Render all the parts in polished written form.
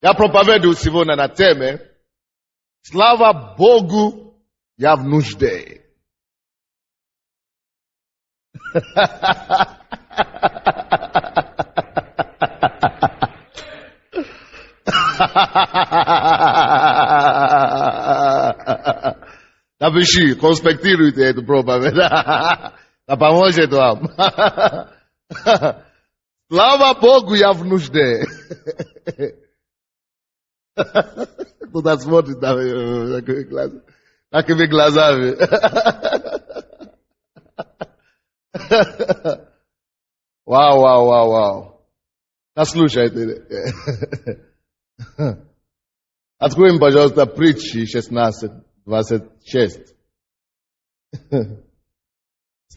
Я проповедую сегодня на теме «Слава Богу, я в нужде». Напиши, конспектируйте эту проповедь. Да поможет вам. Слава Богу, я в нужде. Кто-то смотрит такими глазами. Вау. Послушайте. Откроем, пожалуйста, Притчи 16:26.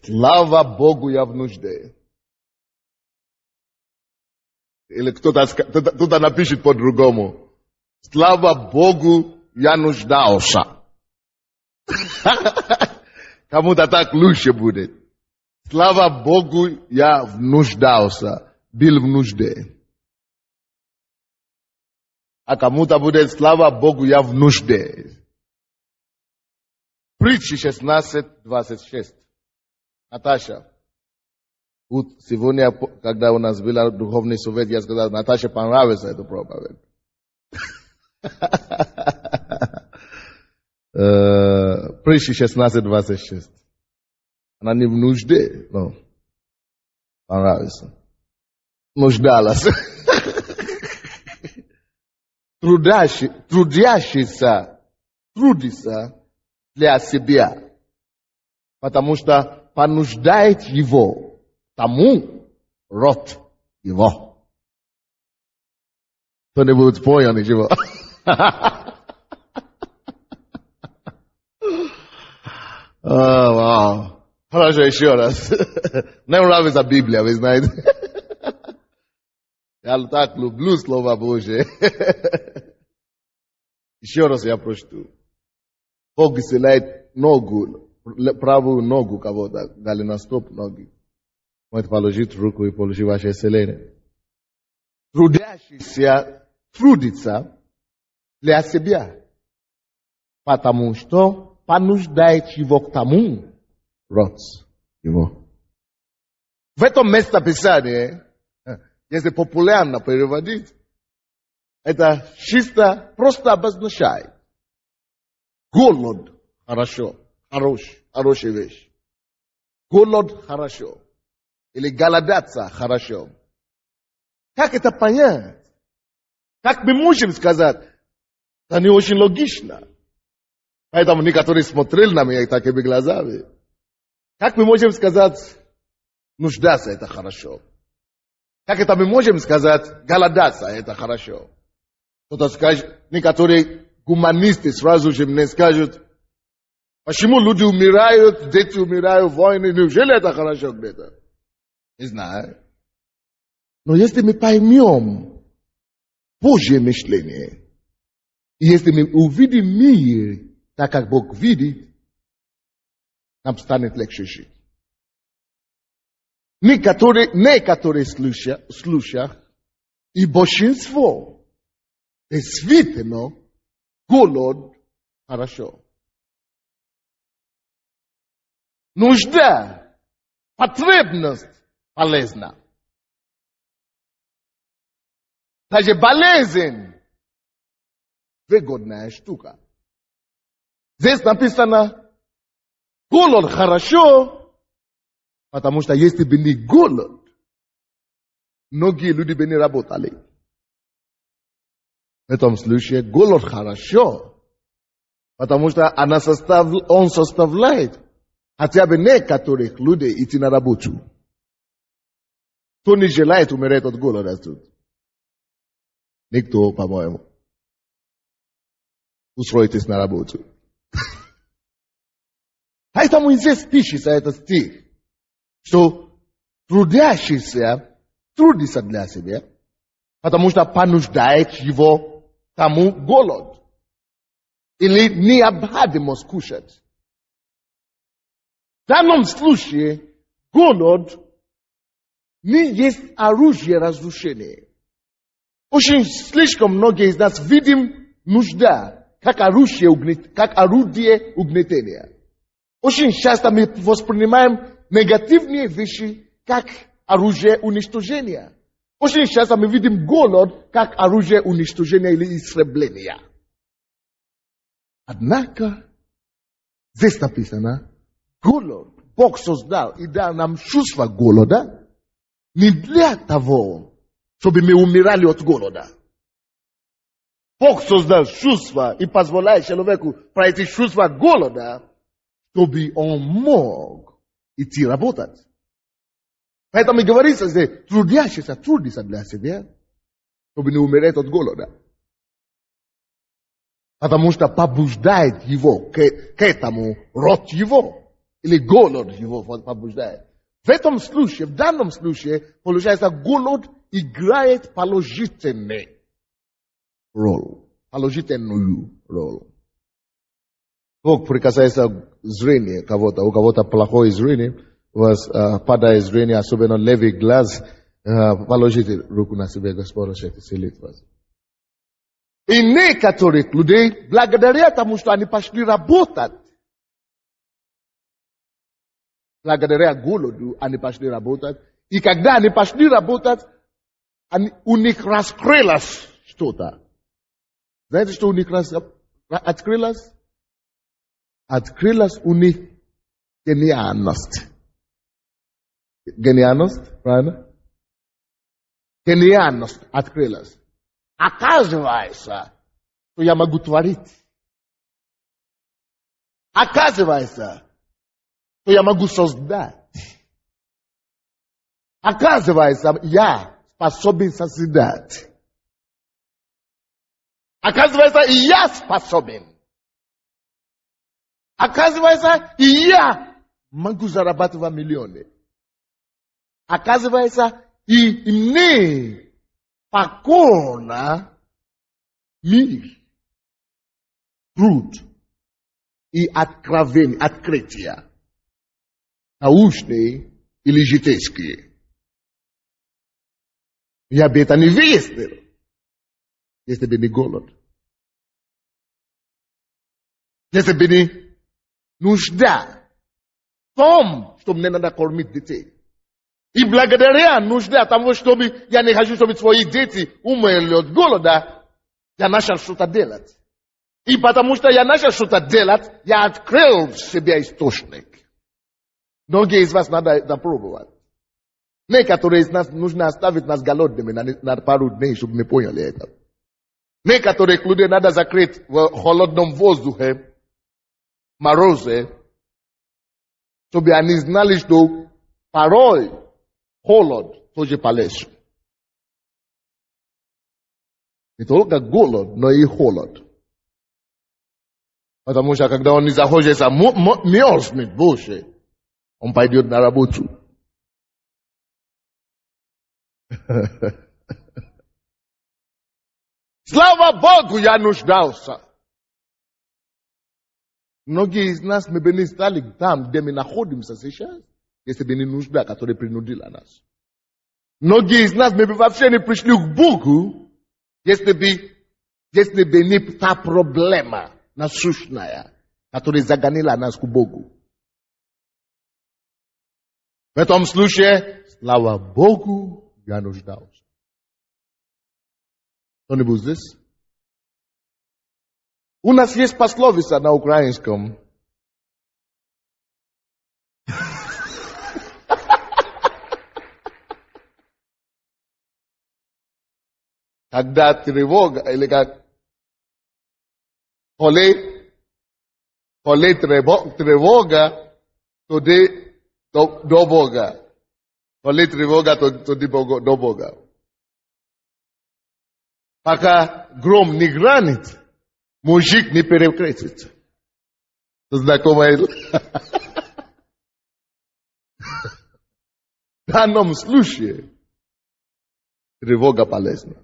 Слава Богу, я в нужде. Или кто-то напишет по-другому. Слава Богу, я нуждался. Кому-то так лучше будет. Слава Богу, я нуждался. Был в нужде. А кому-то будет слава Богу, я в нужде. Притчи 16:26. Наташа. Вот сегодня, когда у нас был духовный совет, я сказал, Наташе понравится эта проповедь. Притчи 16:26. Она не в нужде, но понравится. Нуждалась. Трудящийся трудится для себя, потому что понуждает его тому род его. Кто-нибудь понял ничего? Вау. Хорошо, еще раз. Мне нравится Библия, вы знаете. Я так люблю Слово Божие. Еще раз я прочту. Бог исцеляет ногу, правую ногу кого-то, голеностоп ноги. Можете положить руку и получить ваше исцеление. Трудящийся трудится для себя, потому что понуждает его к тому род его. В этом местописании, если популярно переводить, это чисто просто обозначает. Голод хорошо, хорошая вещь. Голод хорошо. Или голодаться хорошо. Как это понять? Как мы можем сказать? Это не очень логично. Поэтому некоторые смотрели на меня такими глазами. Как мы можем сказать, нуждаться это хорошо? Как это мы можем сказать, голодаться это хорошо? Кто-то скажет, некоторые гуманисты сразу же мне скажут, почему люди умирают, дети умирают, войны, неужели это хорошо где-то? Не знаю. Но если мы поймем Божье мышление, и если мы увидим мир, так как Бог видит, нам станет легче жить. Некоторые случаях, и большинство, действительно, голод хорошо. Нужда, потребность полезна. Даже болезнь выгодная штука. Здесь написано, голод хорошо, потому что если бы не голод, многие люди бы не работали. В этом случае голод хорошо, потому что он составляет хотя бы некоторых людей идти на работу. Кто не желает умереть от голода тут? Никто, по-моему. Устроитесь на работу. Поэтому здесь пишется этот стих, что трудящийся трудится для себя, потому что понуждает его тому голод. Или необходимость кушать. В данном случае голод не есть оружие разрушения. Очень слишком многие из нас видим нужда, как орудие угнетения. Очень часто мы воспринимаем негативные вещи как оружие уничтожения. Очень часто мы видим голод как оружие уничтожения или истребления. Однако, здесь написано, голод, Бог создал и дал нам чувство голода не для того, чтобы мы умирали от голода. Бог создал чувство и позволяет человеку пройти чувство голода, чтобы он мог идти работать. Поэтому и говорится здесь, трудящийся трудится для себя, чтобы не умереть от голода. Потому что побуждает его к этому род его, или голод его побуждает. В этом случае, в данном случае, получается, голод играет положительную роль. Бог прикасается к зрению кого-то, у кого-то плохое зрение, у вас падает зрение, особенно левый глаз, положите руку на себя, Господь исцелит вас. И некоторых людей, благодаря тому, что они пошли работать, благодаря голоду, они пошли работать, и когда они пошли работать, у них раскрылось что-то. Знаете, что у них открылось? Открылась у них гениальность. Гениальность, правильно? Гениальность открылась. Оказывается, что я могу творить. Оказывается, что я могу создать. Оказывается, я способен созидать. Оказывается, и я способен. Оказывается, и я могу зарабатывать миллионы. Оказывается, и мне покорно мир, труд и открытия, научные или житейские. Я бы это не выяснил, если бы не голод. Если бы не нужда в том, что мне надо кормить детей. И благодаря нужде того, чтобы я не хочу, чтобы свои дети умерли от голода, я начал что-то делать. И потому что я начал что-то делать, я открыл в себе источник. Многие из вас надо попробовать. Некоторые из нас нужно оставить нас голодными на пару дней, чтобы мы поняли это. Некоторых людей надо закрыть в холодном воздухе, морозе, чтобы они знали, что порой холод тоже полезен. Не только голод, но и холод. Потому что когда он не захочет мерзнуть больше, он пойдет на работу. Слава Богу, я нуждался. Многие из нас мы бы не стали там, где мы находимся сейчас, если бы не нужда, которая принудила нас. Многие из нас мы бы вообще не пришли к Богу, если бы не та проблема насущная, которая загонила нас к Богу. В этом случае, слава Богу, я нуждался. Кто-нибудь здесь? У нас есть пословица на украинском. Когда тревога, или как коли тревога, тоді до Бога. Коли тревога, тоді до Бога. Пока гром не гранит, мужик не перекрестится. Знакомое? В данном случае тревога полезна.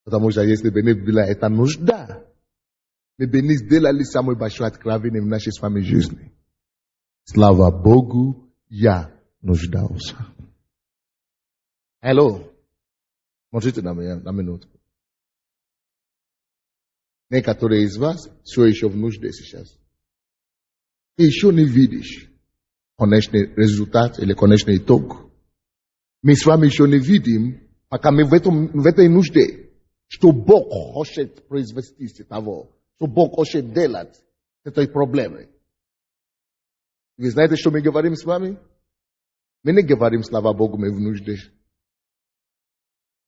Потому что если бы не была эта нужда, мы бы не сделали самое большое откровение в нашей с вами жизни. Слава Богу, я нуждался. Hello. Смотрите на меня на минутку. Некоторые из вас все еще в нужде сейчас. Ты еще не видишь конечный результат или конечный итог. Мы с вами еще не видим, пока мы в этой нужде, что Бог хочет произвести из того, что Бог хочет делать с этой проблемой. Вы знаете, что мы говорим с вами? Мы не говорим, слава Богу, мы в нужде.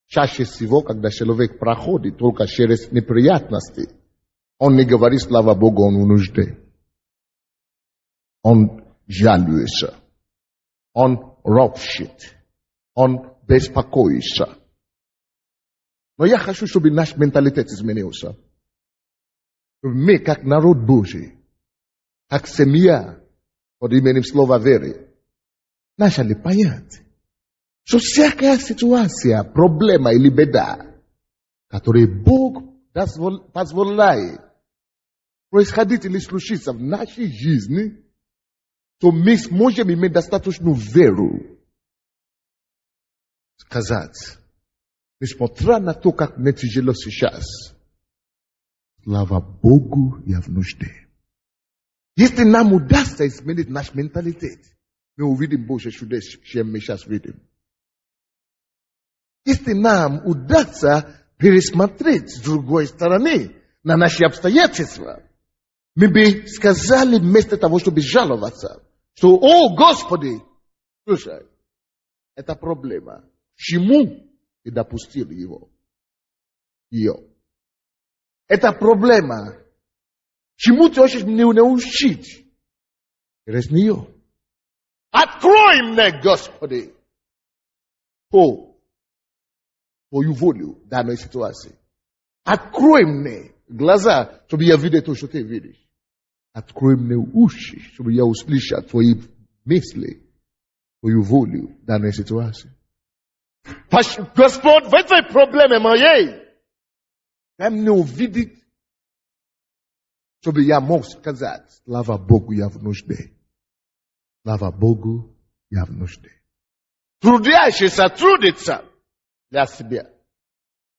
Чаще всего, когда человек проходит только через неприятности, он не говорит, слава Богу, он в нужде. Он жалуется. Он ропщет. Он беспокоится. Но я хочу, чтобы наш менталитет изменился. Мы, как народ Божий, как семья, под именем слова веры, начали понять, что всякая ситуация, проблема или беда, которую Бог позволяет происходить или случиться в нашей жизни, то мы сможем иметь достаточную веру сказать, несмотря на то, как мне тяжело сейчас, слава Богу, я в нужде. Если нам удастся изменить наш менталитет, мы увидим Божье чудес, чем мы сейчас видим. Если нам удастся пересмотреть с другой стороны на наши обстоятельства, мы бы сказали вместо того, чтобы жаловаться, что, о, Господи, слушай, это проблема. Чему ты допустил ее? Это проблема. Чему ты хочешь мне научить через нее? Открой мне, Господи, твою волю в данной ситуации. Открой мне глаза, чтобы я видел то, что ты видишь. Открой мне уши, чтобы я услышал твои мысли, твою волю в данной ситуации. Господь, в этой проблеме моей, дай мне увидеть, чтобы я мог сказать, слава Богу, я в нужде. Слава Богу, я в нужде. Трудящийся трудится для себя,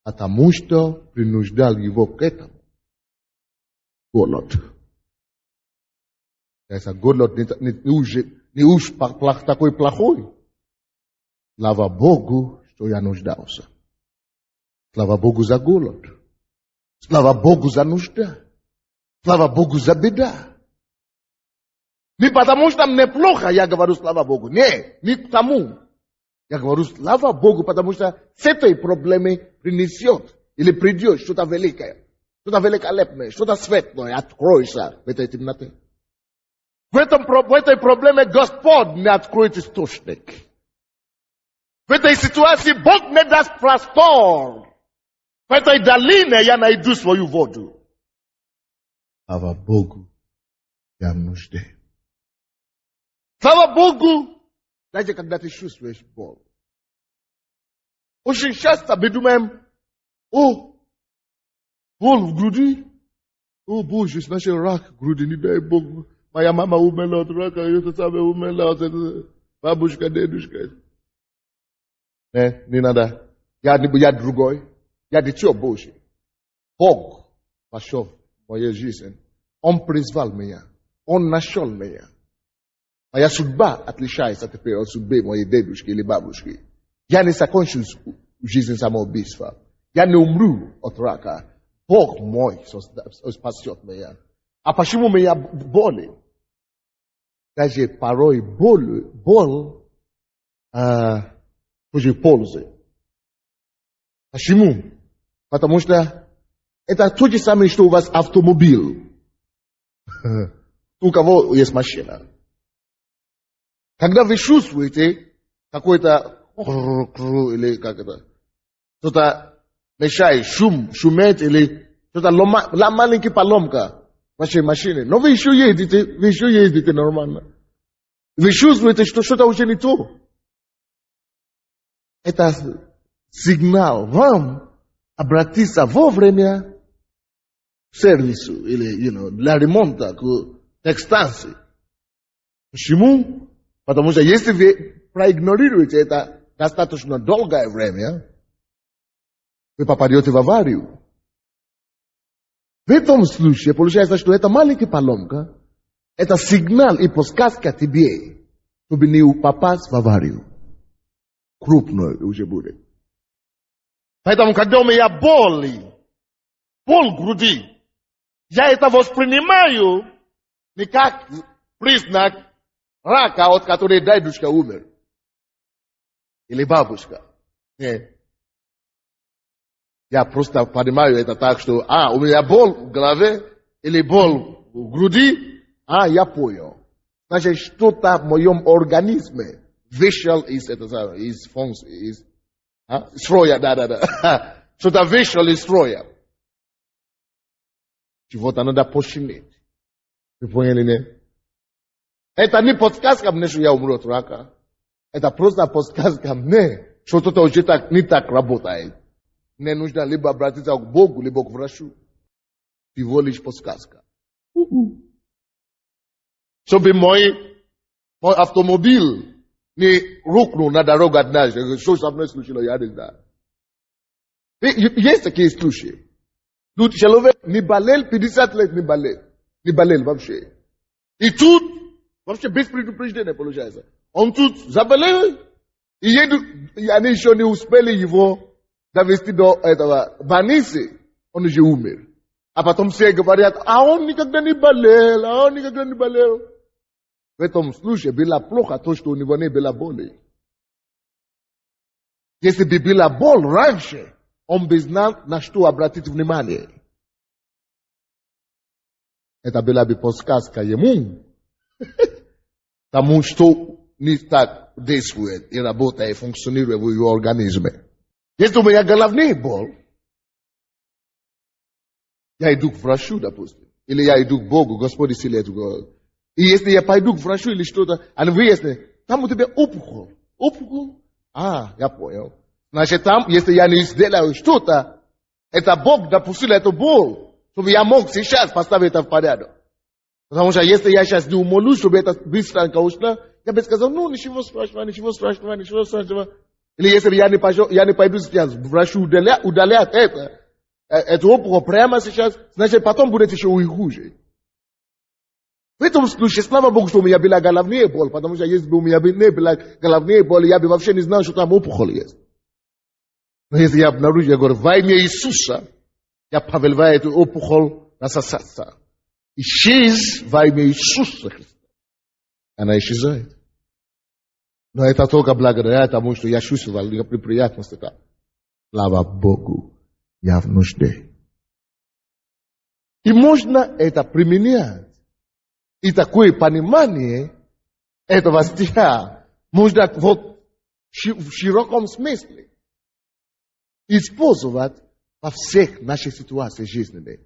потому что принуждал его к этому. Голод. Это голод не уж такой плохой. Слава Богу, что я нуждался. Слава Богу за голод. Слава Богу за нужда. Слава Богу за беда. Не потому что мне плохо, я говорю слава Богу. Не к тому. Я говорю слава Богу, потому что с этой проблемой принесет или придет что-то великое. Что-то великолепное, что-то светлое откроется в этой темноте. В этой проблеме Господь мне откроет источник. В этой ситуации Бог мне даст простор. В этой долине я найду свою воду. Слава Богу, я в нужде. Слава Богу, даже когда ты чувствуешь боль. Очень часто мы думаем, о, боль в груди. О, Боже, значит рак в груди, не дай Бог. Моя мама умерла от рака, я сама умерла от бабушка, дедушка. Не надо. Я другой. Я дитё Божье. Бог пошел в мою жизнь. Он призвал меня. Он нашел меня. Моя судьба отличается теперь от судьбы моей дедушки или бабушки. Я не закончу жизнь самоубийства. Я не умру от рака. Бог мой спасет меня. А почему меня боли? Даже порой боль тоже пользы. Почему? Потому что это то же самое, что у вас автомобиль. У кого есть машина. Когда вы чувствуете какой-то или как это, что-то мешает, шумит или что-то маленькая поломка в вашей машине, но вы еще ездите нормально. Вы чувствуете, что что-то уже не то. Это сигнал вам обратиться вовремя к сервису или для ремонта, к станции. Почему? Потому что если вы проигнорируете это достаточно долгое время, вы попадете в аварию. В этом случае получается, что эта маленькая поломка, это сигнал и подсказка тебе, чтобы не попасть в аварию. Крупную уже будет. Поэтому, когда у меня боль в груди, я это воспринимаю не как признак рака, от которого дедушка умер. Или бабушка. Нет. Я просто понимаю это так, что, у меня боль в голове, или боль в груди, я понял. Значит, что-то в моем организме, visual из функции, строя, да. Что-то visual из строя. Чего-то надо починить. Вы поняли, нет? Это не подсказка мне, что я умру от рака. Это просто подсказка мне, что что-то уже не так работает. Мне нужно либо обратиться к Богу, либо к врачу. Всего лишь подсказка. Чтобы мой автомобиль не рухнул на дорогу однажды. Что со мной случилось, я не знаю. Есть такие случаи. Тут человек не болел, 50 лет не болел. Не болел вообще. И тут, вообще без предупреждения получается. Он тут заболел, и они еще не успели его довести до этого больницы, он уже умер. А потом все говорят, он никогда не болел, В этом случае было плохо то, что у него не было боли. Если бы была боль раньше, он бы знал, на что обратить внимание. Это была бы подсказка ему, тому, что не так действует и работает, и функционирует в его организме. Если у меня головная боль, я иду к врачу, допустим, или я иду к Богу, Господь исцеляет. И если я пойду к врачу или что-то, они выяснят, там у тебя опухоль. Опухоль? Я понял. Значит, там, если я не сделаю что-то, это Бог допустил эту боль, чтобы я мог сейчас поставить это в порядок. Потому что если я сейчас не умолюсь, чтобы это быстренько ушло, я бы сказал, ничего страшного. Или если я не пойду сейчас, врачу удалят эту опухоль прямо сейчас, значит, потом будет еще и хуже. В этом случае, слава Богу, что у меня была головная боль, потому что если бы у меня не была головная боль, я бы вообще не знал, что там опухоль есть. Но если я обнаружу, я говорю, во имя Иисуса, я повелеваю эту опухоль рассосаться. Исчез во имя Иисуса Христа. Она исчезает. Но это только благодаря тому, что я чувствовал неприятность. Слава Богу, я в нужде. И можно это применять. И такое понимание этого стиха можно в широком смысле использовать во всех наших ситуациях жизненных.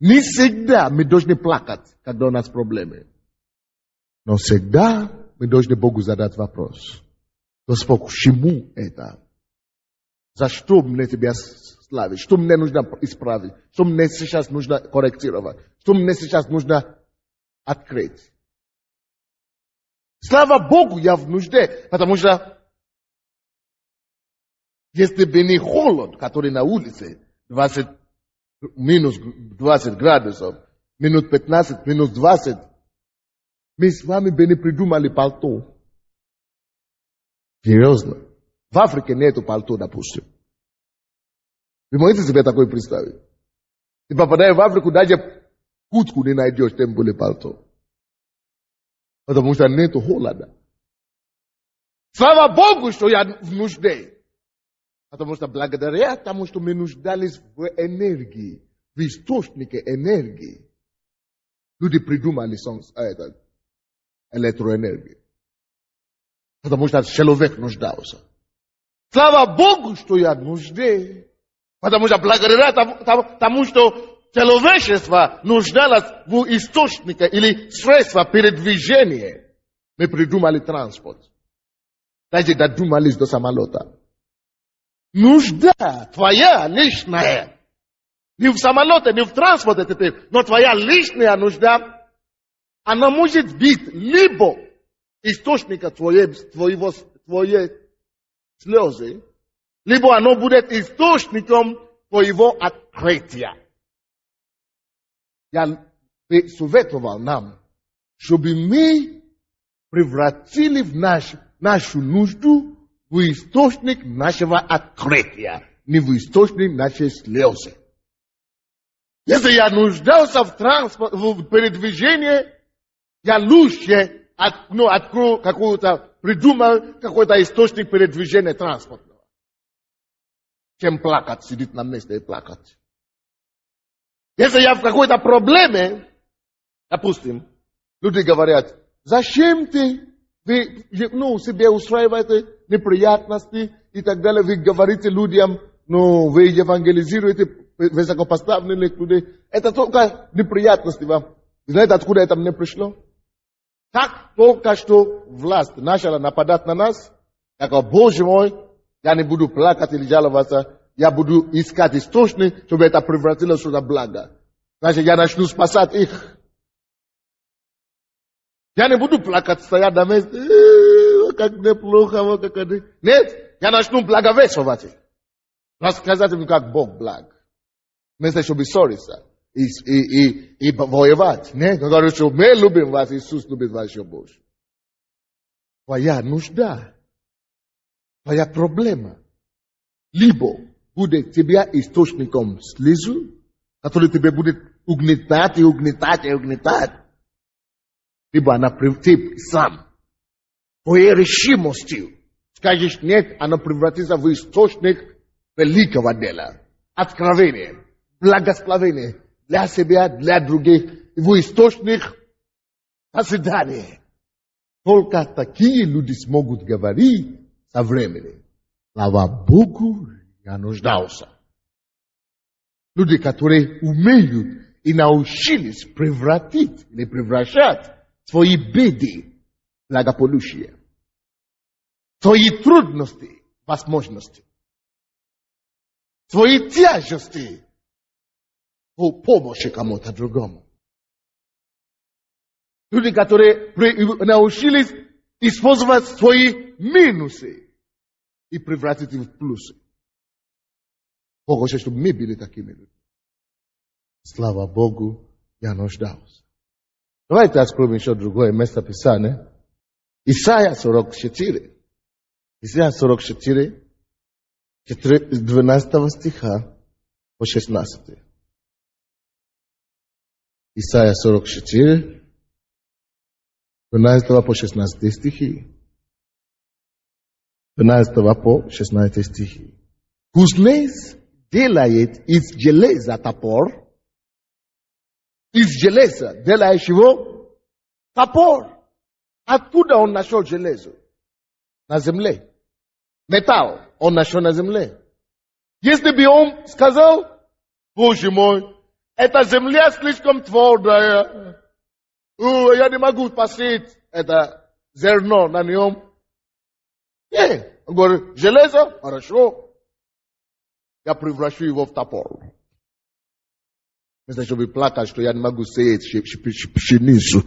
Не всегда мы должны плакать, когда у нас проблемы. Но всегда мы должны Богу задать вопрос. Господь, к чему это? За что мне тебя славить? Что мне нужно исправить? Что мне сейчас нужно корректировать? Что мне сейчас нужно открыть? Слава Богу, я в нужде, потому что если бы не холод, который на улице, минус 20 градусов, минут 15, минус 20, мы с вами бы не придумали пальто. Серьезно. В Африке нету пальто, допустим. Вы можете себе такое представить? Ты попадаешь в Африку, даже куртку не найдешь, тем более пальто. Потому что нету холода. Слава Богу, что я в нужде. Потому что благодаря тому, что мы нуждались в энергии, в источнике энергии, люди придумали электроэнергию. Потому что человек нуждался. Слава Богу, что я в нужде. Потому что благодаря тому, что человечество нуждалось в источнике или средства передвижения, мы придумали транспорт. Даже додумались до самолета. Нужда твоя личная. Не в самолете, не в транспорте теперь, но твоя личная нужда, она может быть либо источника твоей слезы, Либо оно будет источником по его открытию. Я советовал нам, чтобы мы превратили нашу нужду в источник нашего открытия, не в источник нашей слезы. Если я нуждался в передвижении, я лучше открою придумал какой-то источник передвижения транспортного, чем плакать, сидеть на месте и плакать. Если я в какой-то проблеме, допустим, люди говорят, зачем вы себе устраиваете неприятности и так далее, вы говорите людям, вы евангелизируете высокопоставленных людей, это только неприятности вам. Знаете, откуда это мне пришло? Как только что власть начала нападать на нас, я говорю, Боже мой, я не буду плакать или жаловаться, я буду искать источник, чтобы это превратилось в что-то благо. Значит, я начну спасать их. Я не буду плакать, стоять на месте, как неплохо, вот как они. Нет, я начну благовествовать их. Рассказать им, как Бог благ. Вместо, чтобы ссориться и воевать. Нет, я говорю, что мы любим вас, Иисус любит вас еще больше. Твоя нужда, твоя проблема, либо будет тебя источником слезу, который тебе будет угнетать и угнетать и угнетать, либо она ты сам, твоей решимостью, скажешь нет, она превратится в источник великого дела, откровения, благословения для себя, для других, в источник созидания. Только такие люди смогут говорить со временем. Слава Богу, я нуждался. Люди, которые умеют и научились превратить или превращать свои беды в благополучие, свои трудности в возможности, свои тяжести в помощи кому-то другому. Люди, которые научились использовать свои минусы и превратить их в плюсы. Бог хочет, чтобы мы были такими людьми. Слава Богу, я нуждался. Давайте откроем еще другое место Писания. Исайя 44. Исайя 44, 12 стиха по 16. Исайя 44, 12 по 16 стихи. 12 по 16 стихи. Кузнец делает из железа топор, из железа делает чего? Топор. Откуда он нашел железо? На земле. Металл он нашел на земле. Если бы он сказал, Боже мой, эта земля слишком твердая, я не могу посеять это зерно на нем. Нет. Он говорит, железо, хорошо, я превращу его в топор. Вместо чтобы плакать, что я не могу сеять пшеницу.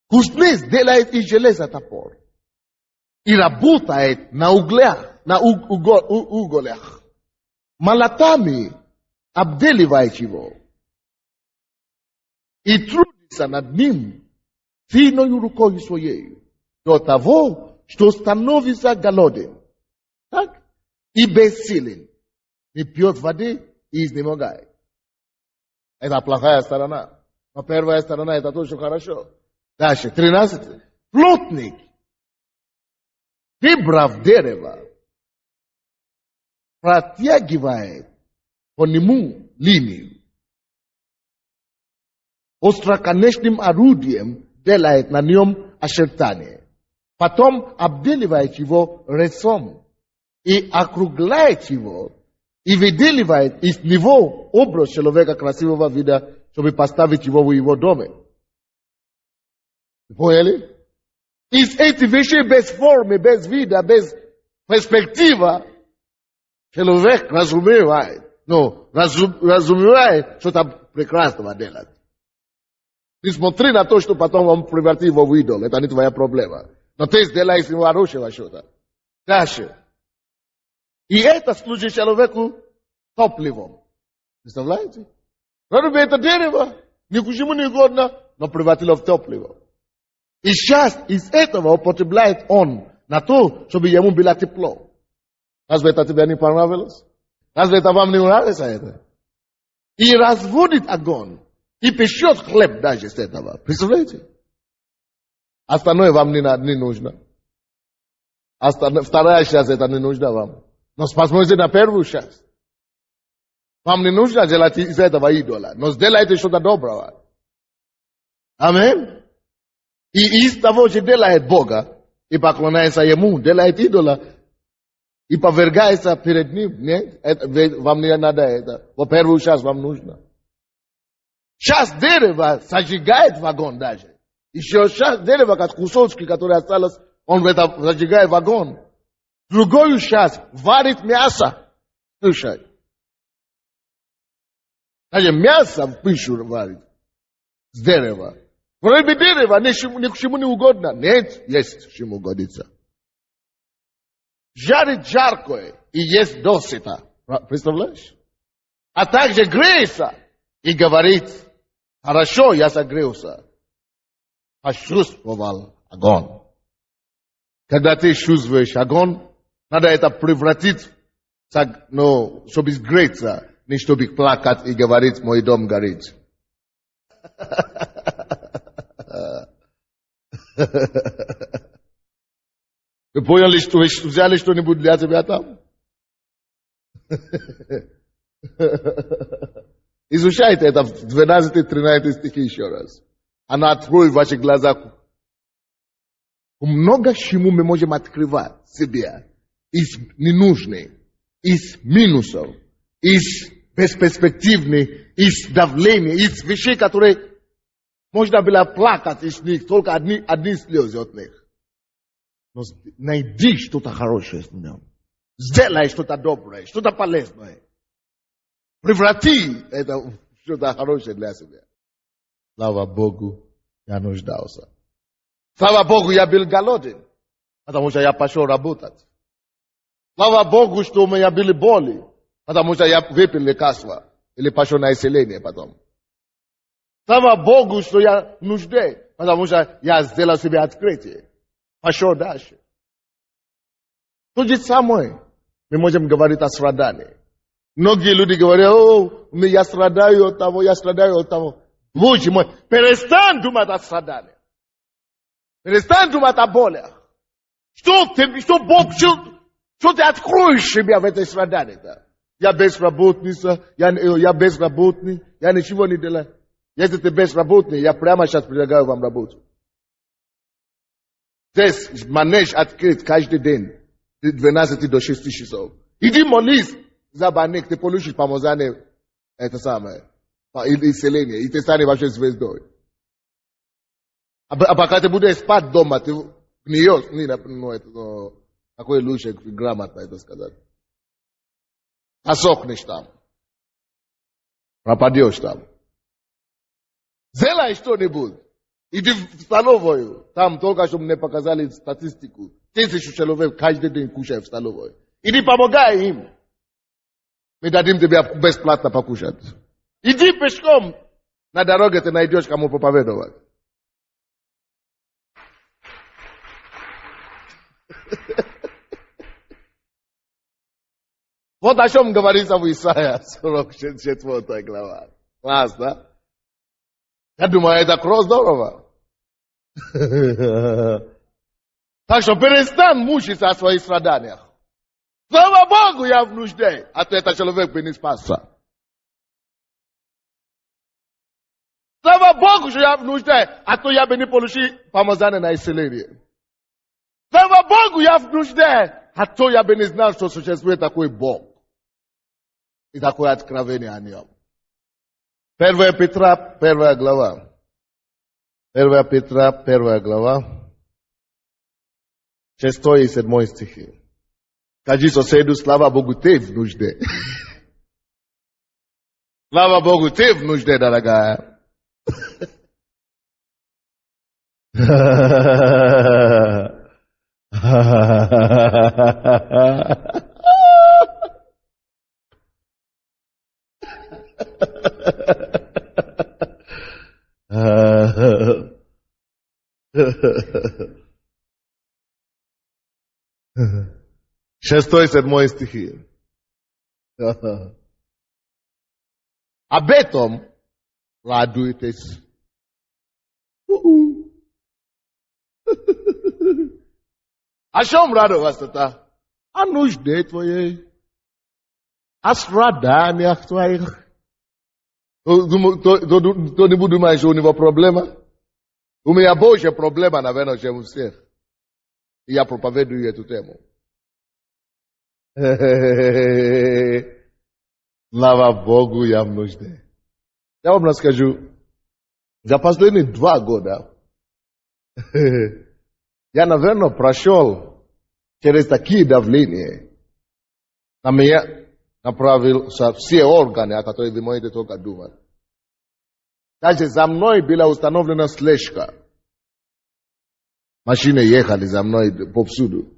Кузнец делает из железа топор и работает на углях, на уголях. Молотами обделивает его и трудится над ним сильною рукой своей до того, что становится голоден. Так? И бессилен. Не пьет воды и изнемогает. Это плохая сторона. Но первая сторона это тоже хорошо. Дальше, 13. Плотник, выбрав дерево, протягивает по нему линию. Остроконечным орудием делает на нем очертания. Потом обделивает его резцом и округляет его, и выделивает из него образ человека красивого вида, чтобы поставить его в его доме. Поняли? Из этих вещей без формы, без вида, без перспектива, человек разумевает, разумевает что-то прекрасного делать. Не смотри на то, что потом он превратит его в идол. Это не твоя проблема. Но ты сделаешь из него хорошего что-то. Дальше. И это служит человеку топливом. Представляете? Вроде бы это дерево, ни к чему не годно, но превратило в топливо. И сейчас из этого употребляет он на то, чтобы ему было тепло. Разве это тебе не понравилось? Разве это вам не нравится это? И разводит огонь. И печет хлеб даже с этого. Представляете? Остальное вам не нужно. Вторая часть это не нужно вам. Но посмотрите на первую часть. Вам не нужно делать из этого идола. Но сделайте что-то доброго. Аминь. И из того, что делает Бога, и поклоняется Ему, делает идола, и повергается перед Ним. Нет? Вам не надо это. Во первую часть вам нужно. Часть дерева сожигает в огонь даже. Еще часть дерева, как кусочки, которые осталось, он в это зажигает в огонь. Другую часть варит мясо. Слушай. Даже мясо в пищу варит. С дерева. Вроде бы дерево ни к чему не угодно. Нет, есть к чему годится. Жарит жаркое и есть досыта. Представляешь? А также греется и говорит, хорошо, я согрелся. Почувствовал огонь. Когда ты чувствуешь огонь, надо это превратить, чтобы сгреться, не чтобы плакать и говорить, мой дом горит. Вы поняли, что вы взяли что-нибудь для тебя там? Изучайте это в 12-13 стихе еще раз. Она откроет ваши глаза. Много чему мы можем открывать себе из ненужных, из минусов, из бесперспективных, из давления, из вещей, которые можно было плакать из них, только одни слезы от них. Но найди что-то хорошее в нем. Сделай что-то доброе, что-то полезное. Преврати это в что-то хорошее для себя. Слава Богу, я нуждался. Слава Богу, я был голоден, потому что я пошел работать. Слава Богу, что у меня были боли, потому что я выпил лекарства или пошел на исцеление потом. Слава Богу, что я в нужде, потому что я сделал себе открытие. Пошел дальше. То же самое мы можем говорить о страдании. Многие люди говорят, я страдаю от того, я страдаю от того. Боже мой, перестань думать о страдании. Перестань думать о болях. Что ты откроешь себя в этой страдании-то? Я безработница, я безработный, я ничего не делаю. Если ты безработный, я прямо сейчас предлагаю вам работу. Здесь манеж открыт каждый день, с 12 до 6 часов. Иди молись за больных, ты получишь помазание, это самое, исцеление, и ты станешь вообще звездой. А пока ты будешь спать дома, ты гниешь, какой лучше грамотно это сказать. Осохнешь там. Пропадешь там. Сделай что-нибудь. Иди в столовую. Там только что мне показали статистику. 1000 человек каждый день кушают в столовой. Иди помогай им. Мы дадим тебе бесплатно покушать. Иди пешком. На дороге ты найдешь кому проповедовать. Вот о чем говорится в Исаия 44 глава. Класс, да? Я думаю, это здорово. Так что перестань мучиться о своих страданиях. Слава Богу, я в нужде, а то этот человек бы не спасся. Слава Богу, что я в нужде, а то я бы не получил помазание на исцеление. Слава Богу, я в нужде, а то я бы не знал, что существует такой Бог. И такое откровение о нем. 1 Петра, 1 глава. 1 Петра, 1 глава. 6 и 7 стихи. Скажи соседу, слава Богу, ты в нужде. Слава Богу, ты в нужде, дорогая. Шестой, седьмой стихи. Об этом радуйтесь. О чем радоваться-то? О нужде твоей. О страданиях твоих. Кто-нибудь думает, что у него проблема? У меня больше проблема, наверное, чем у всех. И я проповедую эту тему. Слава Богу, я в нужде. Я вам расскажу. За последние 2 года я, наверное, прошел через такие давления. На меня направился все органы, о которых вы можете только думать. Даже за мной была установлена слежка. Машины ехали за мной повсюду.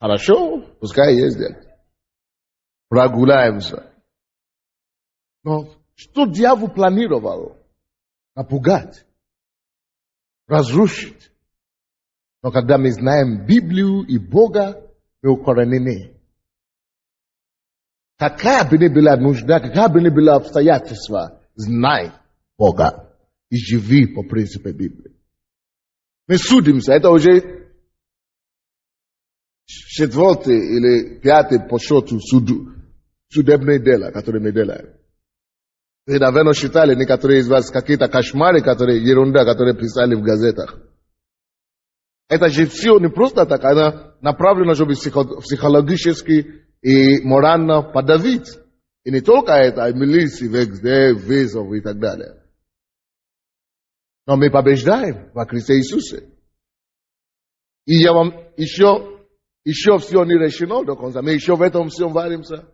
Хорошо, пускай ездят. Прогуляемся. Но что дьявол планировал? Напугать, разрушить. Но когда мы знаем Библию и Бога, мы укоренены. Какая бы ни была нужда, какая бы ни была обстоятельства, знай Бога и живи по принципу Библии. Мы судимся, это уже 4-й или 5-й по счету судебное дело, которое мы делаем. Вы, наверное, считали некоторые из вас какие-то кошмары, ерунда, которые писали в газетах. Это же все не просто так, она направлена, чтобы психологически и морально подавить. И не только это, и милиции, везде, вызов и так далее. Но мы побеждаем во Христе Иисусе. И я вам еще все не решено до конца. Мы еще в этом всем варимся.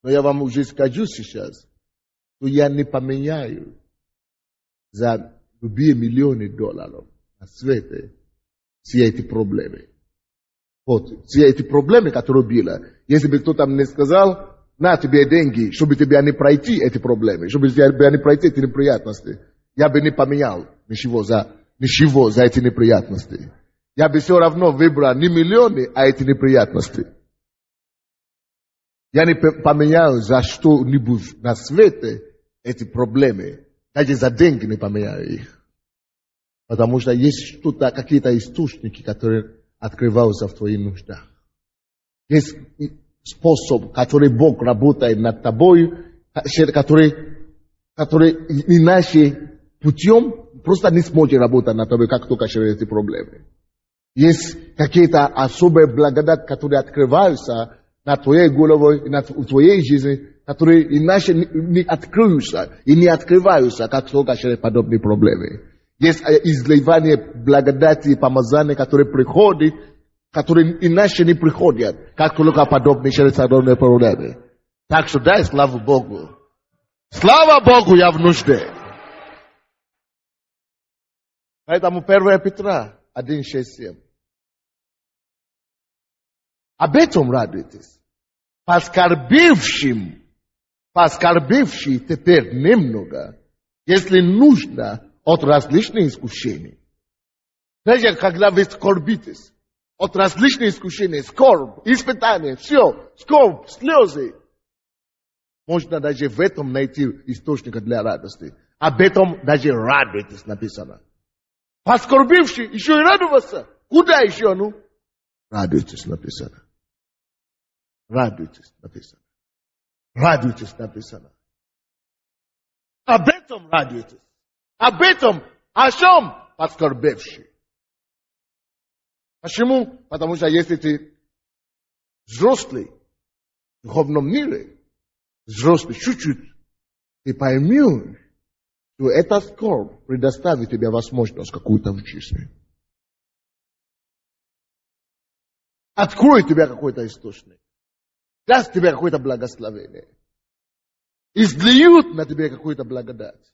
Но я вам уже скажу сейчас, что я не поменяю за любые миллионы долларов на свете все эти проблемы. Вот, все эти проблемы, которые были. Если бы кто-то мне сказал, на тебе деньги, чтобы тебе не пройти эти проблемы, чтобы тебе не пройти эти неприятности, я бы не поменял ничего за эти неприятности. Я бы все равно выбрал не миллионы, а эти неприятности. Я не поменяю за что-нибудь на свете эти проблемы. Даже за деньги не поменяю их. Потому что есть что-то, какие-то источники, которые открываются в твоих нуждах. Есть способ, который Бог работает над тобой, который иначе путем просто не сможет работать над тобой, как только через эти проблемы. Есть какие-то особые благодати, которые открываются над твоей головой, над твоей жизнью, которые иначе не откроются и не открываются, как только через подобные проблемы. Есть изливание благодати и помазания, которые приходят, которые иначе не приходят, как только подобные через подобные проблемы. Так что дай славу Богу. Слава Богу, я в нужде. Поэтому 1 Петра 1:6-7. Об этом радуйтесь. Поскорбивший теперь немного, если нужно, от различных искушений. Даже когда вы скорбитесь, от различных искушений, скорбь, испытания, все, скорбь, слезы. Можно даже в этом найти источник для радости. Об этом даже радуйтесь написано. Поскорбивший, еще и радоваться. Куда еще, ну? Радуйтесь написано. Радуйтесь написано. Радуйтесь написано. Об этом радуйтесь. Об этом, о чем поскорбевший. Почему? Потому что если ты взрослый в духовном мире, взрослый чуть-чуть, ты поймешь, что эта скорбь предоставит тебе возможность какую-то в жизни. Откроет тебе какой-то источник. Даст тебе какое-то благословение. Излиют на тебе какую-то благодать.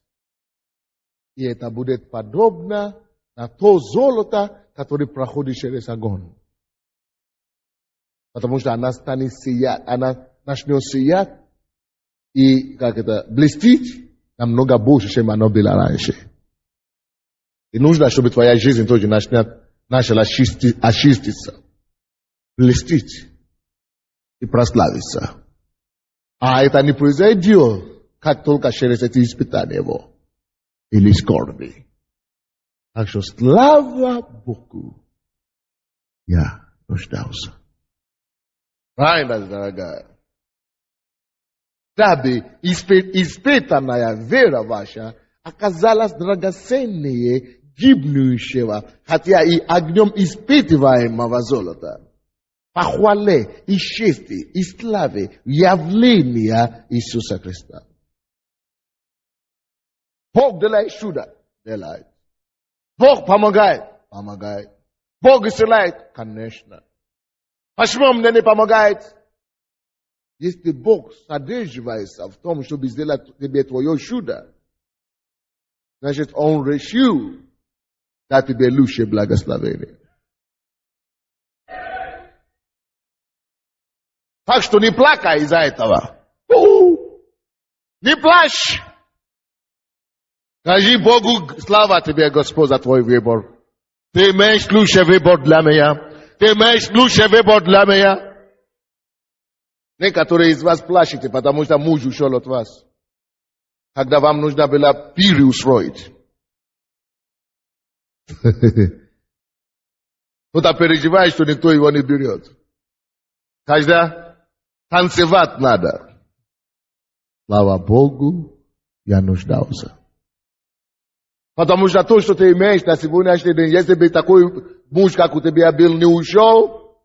И это будет подобно на то золото, которое проходит через огонь. Потому что она станет сиять, она начнет сиять и блестеть, намного больше, чем оно было раньше. И нужно, чтобы твоя жизнь тоже начала очиститься, блестеть и прославиться. А это не произойдет, как только через эти испытания его или скорби. Так что слава Богу, я нуждался. Правильно, дорогая. Дабы испытанная вера ваша оказалась драгоценнее гибнущего, хотя и огнем испытываемого золота. Похвале и чести и славе явления Иисуса Христа. Бог делает чудо, делает. Бог помогает, помогает. Бог исцеляет, конечно. Почему мне не помогает? Если Бог содерживается в том, чтобы сделать тебе твое чудо, значит, Он решил дать тебе лучшее благословение. Так что не плакай из-за этого. Не плачь. Скажи Богу, слава тебе, Господь, за твой выбор. Ты имеешь лучший выбор для меня. Ты имеешь лучший выбор для меня. Некоторые из вас плачете, потому что муж ушел от вас. Когда вам нужно было пир устроить. Кто-то переживает, что никто его не берет. Когда танцевать надо. Слава Богу, я нуждался. Потому что то, что ты имеешь на сегодняшний день, если бы такой муж, как у тебя был, не ушел,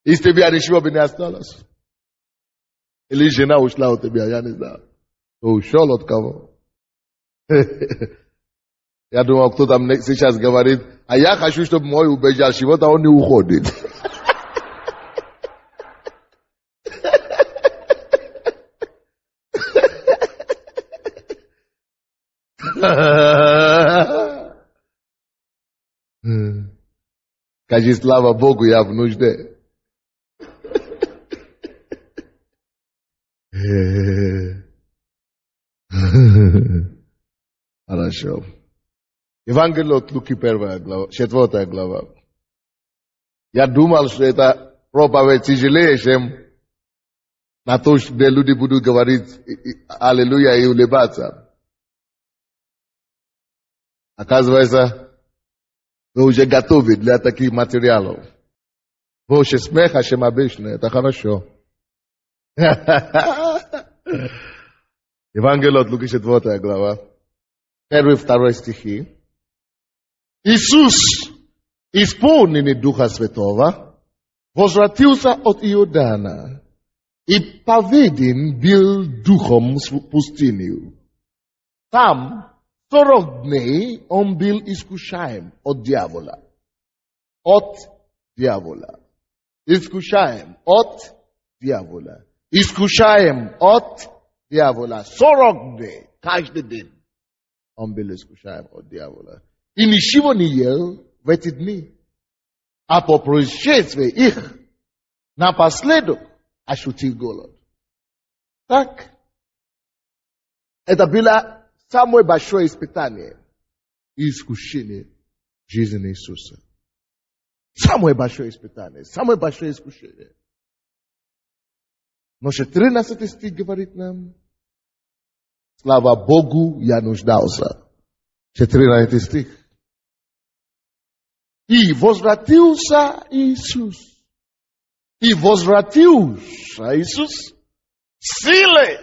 из тебя ничего бы не осталось. Или жена ушла от тебя, я не знаю. Кто ушел от кого? Я думал, кто там сейчас говорит, а я хочу, чтобы мой убежал живот, а он не уходит. Скажи, слава Богу, я в нужде. Хорошо. Евангелие от Луки 1 глава, 4 глава. Я думал, что это проповедь тяжелее, чем на то, где люди будут говорить аллилуйя и улыбаться. Оказывается, вы уже готовы для таких материалов. Больше смеха, чем обычно. Это хорошо. Евангелие от Луки 4 глава. 1-2 стихи. Иисус, исполненный Духа Святого, возвратился от Иордана и поведен был Духом в пустыню. Там 40 дней он был искушаем от дьявола. От дьявола. Искушаем от дьявола. Искушаем от дьявола. 40 дней. Каждый день он был искушаем от дьявола. И ничего не ел в эти дни. А по происшествии их напоследок ощутил голод. Так. Это было самое большое испытание и искушение жизни Иисуса. Самое большое испытание, самое большое искушение. Но 13 стих говорит нам, слава Богу, я нуждался. 14 стих. И возвратился Иисус. И возвратился Иисус силой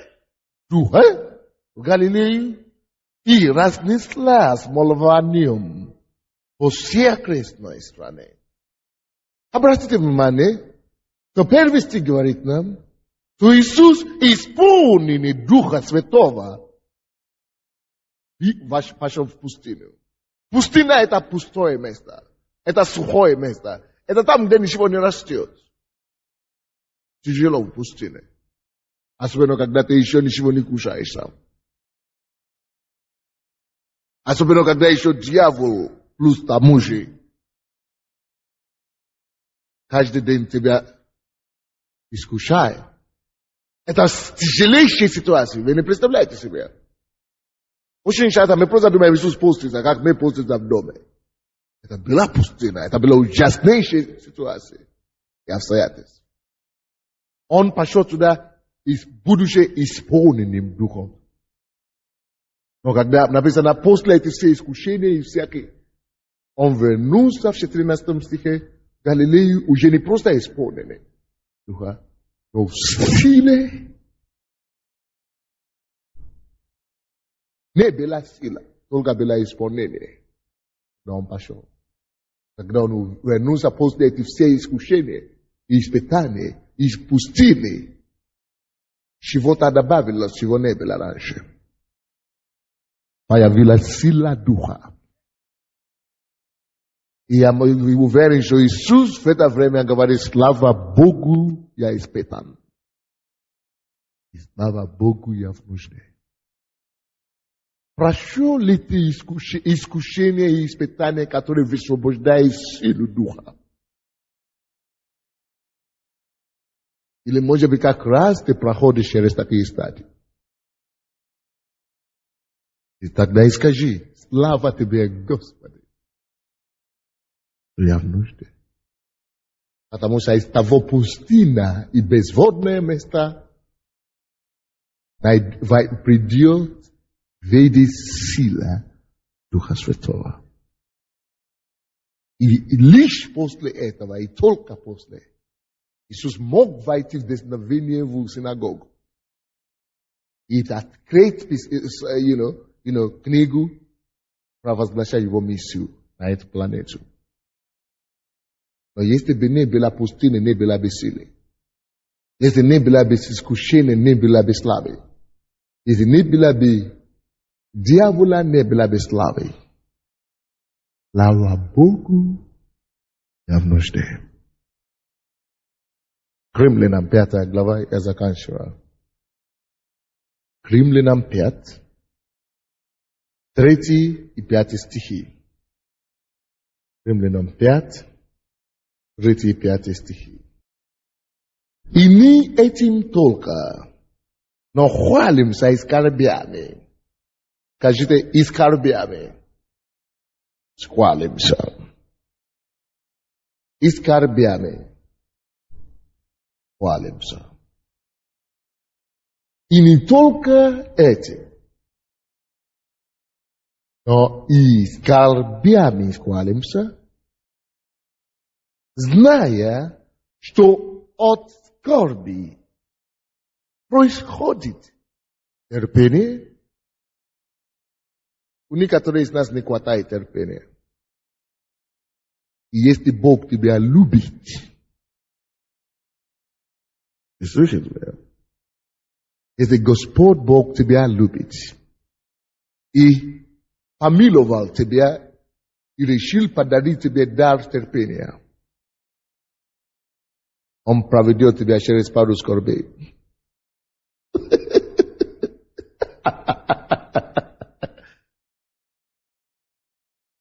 Духа в Галилею и разнеслась молванием по всей окрестной стране. Обратите внимание, что первый стих говорит нам, что Иисус, исполненный Духа Святого, пошел в пустыню. Пустыня – это пустое место. Это сухое место. Это там, где ничего не растет. Тяжело в пустыне. Особенно, когда ты еще ничего не кушаешь сам. Особенно, когда еще дьявол плюс тому же. Каждый день тебя искушает. Это тяжелейшая ситуация. Вы не представляете себе. Ushinshata meproza duma Isus postis, akak me postis abdome. Eta bila pustina, eta bila ujasnejše situacije. Ja vsajates. On pa šel da buduće ispolnjenim duhom. No, когда написано, после эти все искушения и всякие, он вернулся в 14 стихе, Галилею уже не просто исполнены духа, но в силе. Не была сила, только было исполнение. Но он пошел. Когда он вернулся после этих все искушения и испытания, и пустыни, чего-то добавилось, чего не было раньше. Появилась сила духа. И мы уверены, что Иисус в это время говорит, слава Богу, я испытан. И слава Богу, я в нужде. Прошел ли ты искушения и испытания, которые высвобождают силу духа? Или, может быть, как раз ты проходишь через такие стадии? И тогда и скажи, слава тебе, Господи. Я в нужде. Потому что из того пустыня и безводные места придет, выйдет сила Духа Святого. И лишь после этого, и только после, Иисус мог войти в десновение в синагогу. И открыть, книгу, провозглашая его миссию на эту планету. Но если бы не была пустыня, не была бы силы. Если не была бы искушения, не была бы славы. Если не была бы дьявола, не была бы славы. Слава Богу, я в нужде. Римлянам 5 глава, я заканчиваю. Римлянам 5, 3 и 5 стихи. Римлянам 5, 3 и 5 стихи. И не этим только, но хвалимся и скорбями. Скажите, и скорбями. Хвалимся. И скорбями. Хвалимся. И не только этим, но и скорбями хвалимся, зная, что от скорби происходит терпение. У некоторых из нас не хватает терпения. И если Бог тебя любит, ты слышишь меня? Если Господь Бог тебя любит и помиловал тебя и решил подарить тебе дар терпения, Он проведет тебя через пару скорбей.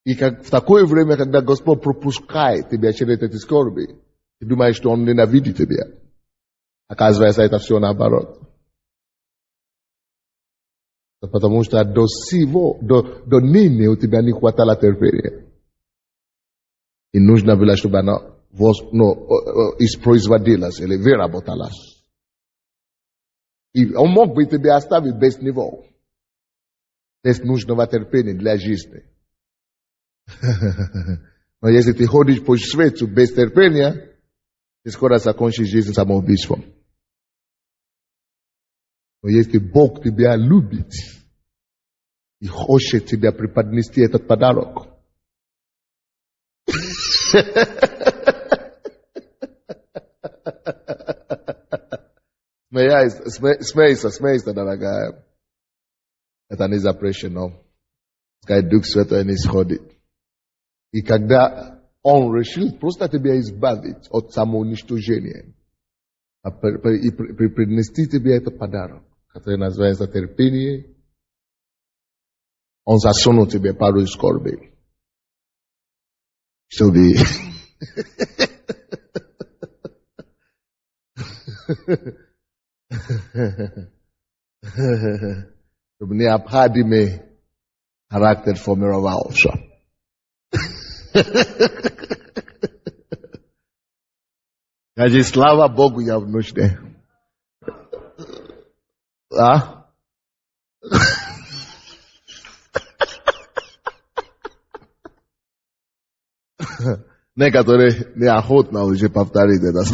И как в такое время, когда Господь пропускает тебя через эти скорби, ты думаешь, что Он ненавидит тебя. Оказывается, это все наоборот. Потому что до ныне у тебя не хватало терпения. И нужно было, чтобы оно испроизводилось или выработалось. И Он мог бы тебя оставить без него. Без нужного терпения для жизни. Но если ты ходишь по свету без терпения, ты скоро закончишь жизнь самоубийством. Но если Бог тебя любит и хочет тебя преподнести этот подарок, смейся, дорогая. Это не запрещено. Пускай Дух Святой не сходит. И когда Он решил просто тебя избавить от самоуничтожения и принести тебе этот подарок, который называется терпение, Он засунул тебе пару скорби. Чтобы необходимые Характер формировался. Скажи, слава Богу, я в нужде. А? Некоторые неохотно уже повторить это.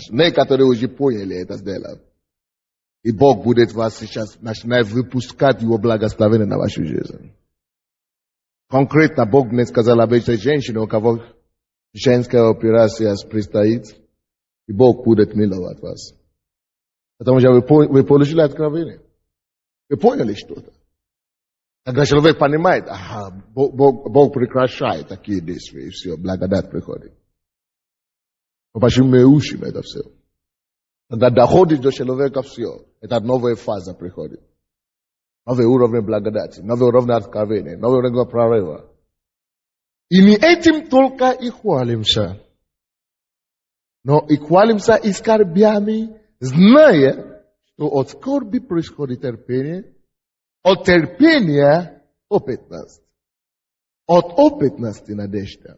Некоторые уже поняли это дело. И Бог будет вас сейчас начинать выпускать его благословение на вашу жизнь. Конкретно Бог мне сказал об этой женщине, у кого женская операция предстоит, и Бог будет миловать вас. Потому что вы получили откровение. Вы поняли что-то. Когда человек понимает, Бог прекращает такие действия, и все, благодать приходит. Почему мы учим это все? Когда доходит до человека все, это новая фаза приходит. Новый уровень благодати, новый уровень откровения, новый уровень прорыва. И не этим только и хвалимся. Но и хвалимся и скорбями, зная, что от скорби происходит терпение, от терпения опытность, от опытности надежда.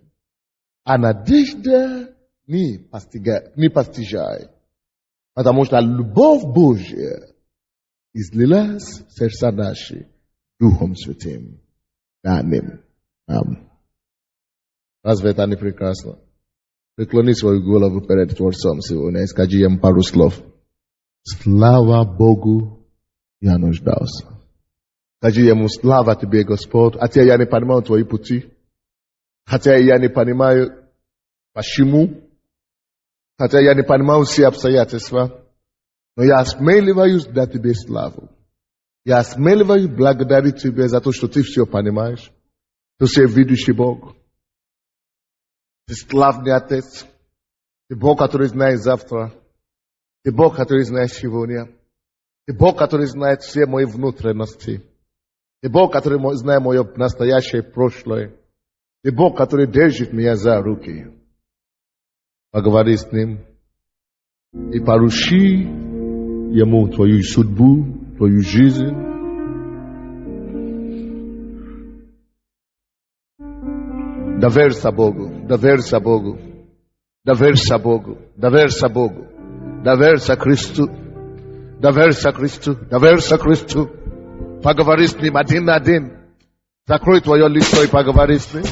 А надежда не постижает. Потому что любовь Божья излилась в сердца наши Духом Святым. Аминь. Разве это не прекрасно? Преклони свою голову перед Творцом сегодня и скажи ему пару слов. Слава Богу, я нуждался. Скажи ему, слава тебе, Господь, хотя я не понимаю твои пути, хотя я не понимаю почему, хотя я не понимаю все обстоятельства, но я осмеливаюсь дать тебе славу. Я осмеливаюсь благодарить тебе за то, что ты все понимаешь. Ты все видящий Бог. Ты славный Отец. Ты Бог, который знает завтра. Ты Бог, который знает сегодня. Ты Бог, который знает все мои внутренности. Ты Бог, который знает мое настоящее прошлое. Ты Бог, который держит меня за руки. Поговори с Ним и поручи Ему твою судьбу, твою жизнь. Доверься Богу, доверься Богу, доверься Богу, доверься Богу, доверься Христу, доверься Христу, доверься Христу. Поговори с Ним один на один. Закрой твое лицо и поговори с Ним.